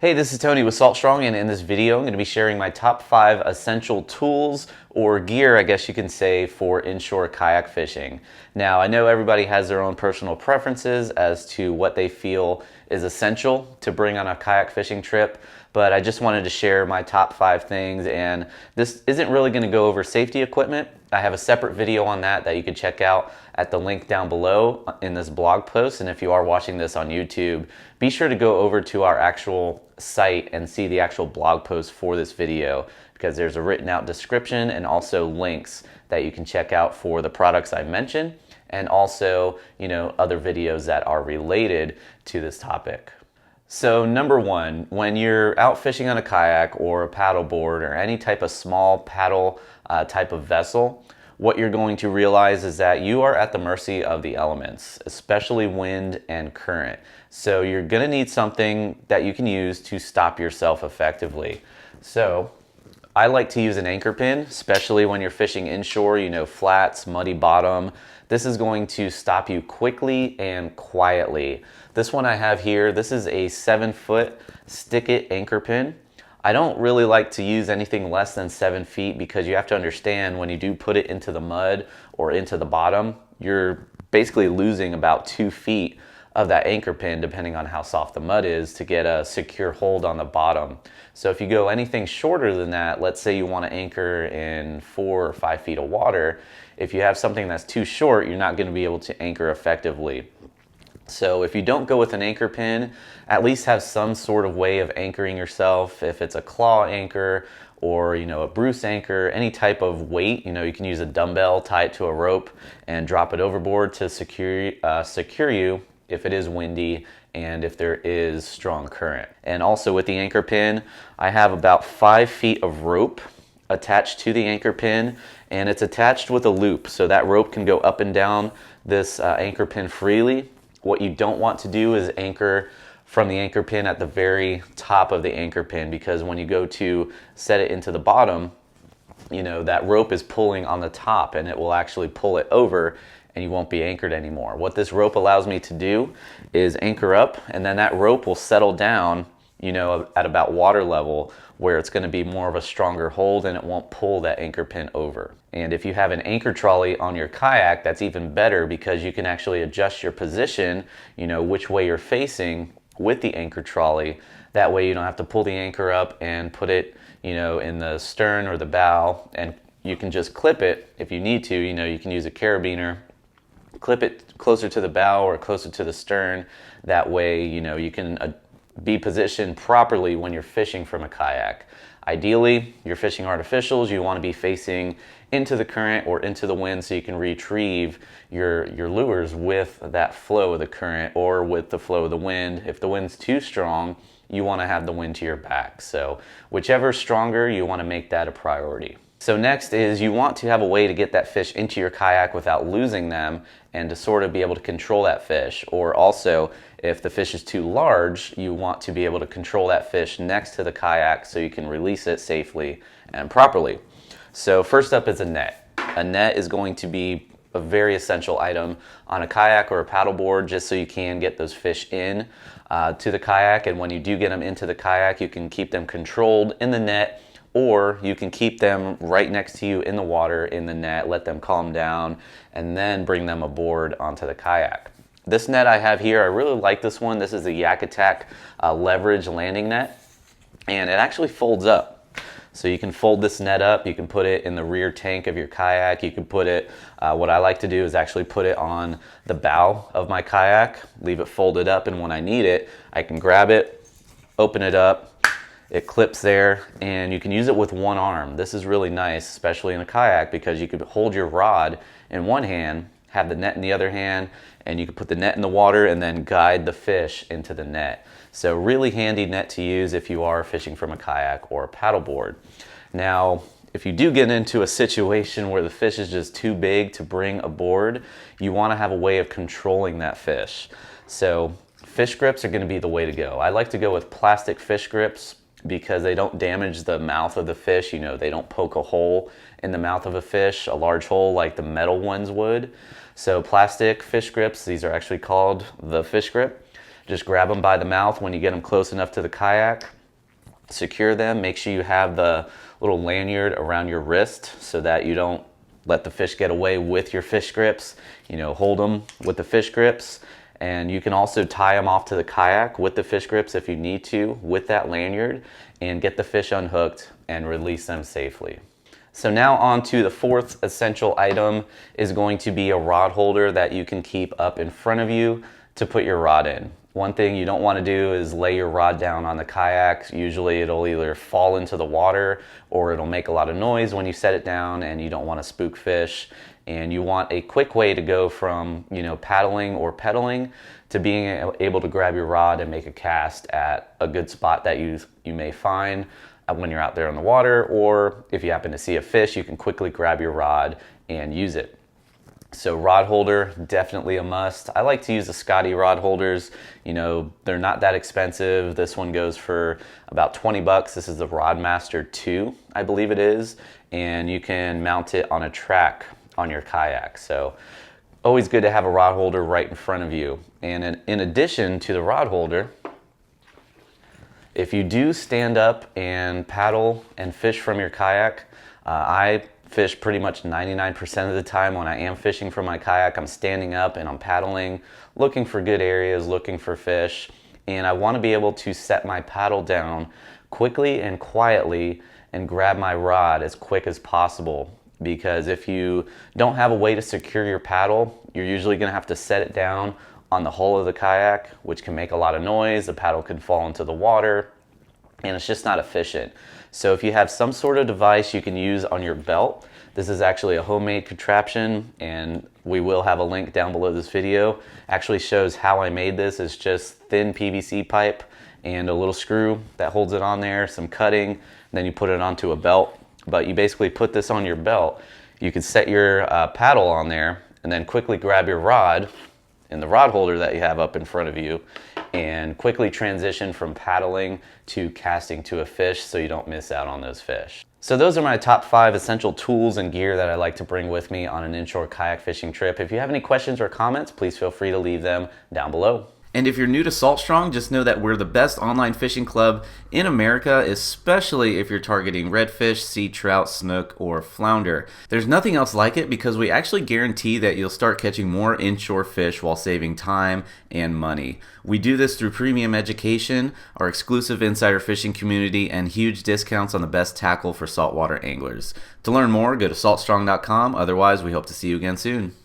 Hey, this is Tony with Salt Strong, and in this video I'm going to be sharing my top 5 essential tools or gear, I guess you can say, for inshore kayak fishing. Now, I know everybody has their own personal preferences as to what they feel is essential to bring on a kayak fishing trip, but I just wanted to share my top 5 things, and this isn't really going to go over safety equipment. I have a separate video on that you can check out at the link down below in this blog post, and if you are watching this on YouTube, be sure to go over to our actual site and see the actual blog post for this video, because there's a written out description and also links that you can check out for the products I mentioned, and also, other videos that are related to this topic. So number one, when you're out fishing on a kayak or a paddle board or any type of small paddle type of vessel, what you're going to realize is that you are at the mercy of the elements, especially wind and current. So you're gonna need something that you can use to stop yourself effectively. So I like to use an anchor pin, especially when you're fishing inshore, flats, muddy bottom. This is going to stop you quickly and quietly. This one I have here, this is a 7-foot stick-it anchor pin. I don't really like to use anything less than 7 feet, because you have to understand when you do put it into the mud or into the bottom, you're basically losing about 2 feet of that anchor pin, depending on how soft the mud is, to get a secure hold on the bottom. So if you go anything shorter than that, let's say you want to anchor in 4 or 5 feet of water, if you have something that's too short, you're not going to be able to anchor effectively. So if you don't go with an anchor pin, at least have some sort of way of anchoring yourself. If it's a claw anchor or a Bruce anchor, any type of weight, you can use a dumbbell, tie it to a rope, and drop it overboard to secure you if it is windy and if there is strong current. And also with the anchor pin, I have about 5 feet of rope attached to the anchor pin, and it's attached with a loop, so that rope can go up and down this anchor pin freely. What you don't want to do is anchor from the anchor pin at the very top of the anchor pin, because when you go to set it into the bottom, that rope is pulling on the top and it will actually pull it over and you won't be anchored anymore. What this rope allows me to do is anchor up, and then that rope will settle down, at about water level, where it's going to be more of a stronger hold and it won't pull that anchor pin over. And if you have an anchor trolley on your kayak, that's even better, because you can actually adjust your position, which way you're facing with the anchor trolley. That way you don't have to pull the anchor up and put it, in the stern or the bow, and you can just clip it if you need to. You can use a carabiner, clip it closer to the bow or closer to the stern. That way, you can be positioned properly when you're fishing from a kayak. Ideally, you're fishing artificials, you want to be facing into the current or into the wind, so you can retrieve your lures with that flow of the current or with the flow of the wind. If the wind's too strong, you want to have the wind to your back. So whichever's stronger, you want to make that a priority. So next is, you want to have a way to get that fish into your kayak without losing them, and to sort of be able to control that fish. Or also, if the fish is too large, you want to be able to control that fish next to the kayak so you can release it safely and properly. So first up is a net. A net is going to be a very essential item on a kayak or a paddleboard, just so you can get those fish in to the kayak. And when you do get them into the kayak, you can keep them controlled in the net, or you can keep them right next to you in the water in the net, let them calm down, and then bring them aboard onto the kayak. This net I have here, I really like this one. This is the Yak Attack leverage landing net, and it actually folds up. So you can fold this net up, you can put it in the rear tank of your kayak, you can put it, what I like to do is actually put it on the bow of my kayak, leave it folded up, and when I need it, I can grab it, open it up, it clips there, and you can use it with one arm. This is really nice, especially in a kayak, because you could hold your rod in one hand, have the net in the other hand, and you can put the net in the water and then guide the fish into the net. So really handy net to use if you are fishing from a kayak or a paddleboard. Now, if you do get into a situation where the fish is just too big to bring aboard, you want to have a way of controlling that fish. So fish grips are going to be the way to go. I like to go with plastic fish grips, because they don't damage the mouth of the fish. They don't poke a hole in the mouth of a fish, a large hole like the metal ones would. So plastic fish grips, these are actually called the fish grip. Just grab them by the mouth when you get them close enough to the kayak. Secure them. Make sure you have the little lanyard around your wrist so that you don't let the fish get away with your fish grips. Hold them with the fish grips. And you can also tie them off to the kayak with the fish grips if you need to with that lanyard, and get the fish unhooked and release them safely. So now on to the fourth essential item is going to be a rod holder that you can keep up in front of you to put your rod in. One thing you don't want to do is lay your rod down on the kayak. Usually it'll either fall into the water or it'll make a lot of noise when you set it down, and you don't want to spook fish. And you want a quick way to go from paddling or pedaling to being able to grab your rod and make a cast at a good spot that you may find when you're out there on the water, or if you happen to see a fish, you can quickly grab your rod and use it. So rod holder, definitely a must. I like to use the Scotty rod holders. They're not that expensive. This one goes for about 20 bucks. This is the Rodmaster 2, I believe it is. And you can mount it on a track on your kayak. So always good to have a rod holder right in front of you. And in addition to the rod holder, if you do stand up and paddle and fish from your kayak, I fish pretty much 99% of the time when I am fishing from my kayak. I'm standing up and I'm paddling, looking for good areas, looking for fish, and I want to be able to set my paddle down quickly and quietly and grab my rod as quick as possible. Because if you don't have a way to secure your paddle, you're usually going to have to set it down on the hull of the kayak, which can make a lot of noise. The paddle can fall into the water, and it's just not efficient. So if you have some sort of device you can use on your belt, this is actually a homemade contraption, and we will have a link down below this video. Actually shows how I made this. It's just thin PVC pipe and a little screw that holds it on there, some cutting, and then you put it onto a belt. But you basically put this on your belt. You can set your paddle on there and then quickly grab your rod in the rod holder that you have up in front of you and quickly transition from paddling to casting to a fish so you don't miss out on those fish. So those are my top 5 essential tools and gear that I like to bring with me on an inshore kayak fishing trip. If you have any questions or comments, please feel free to leave them down below. And if you're new to Salt Strong, just know that we're the best online fishing club in America, especially if you're targeting redfish, sea trout, snook, or flounder. There's nothing else like it because we actually guarantee that you'll start catching more inshore fish while saving time and money. We do this through premium education, our exclusive insider fishing community, and huge discounts on the best tackle for saltwater anglers. To learn more, go to saltstrong.com. Otherwise, we hope to see you again soon.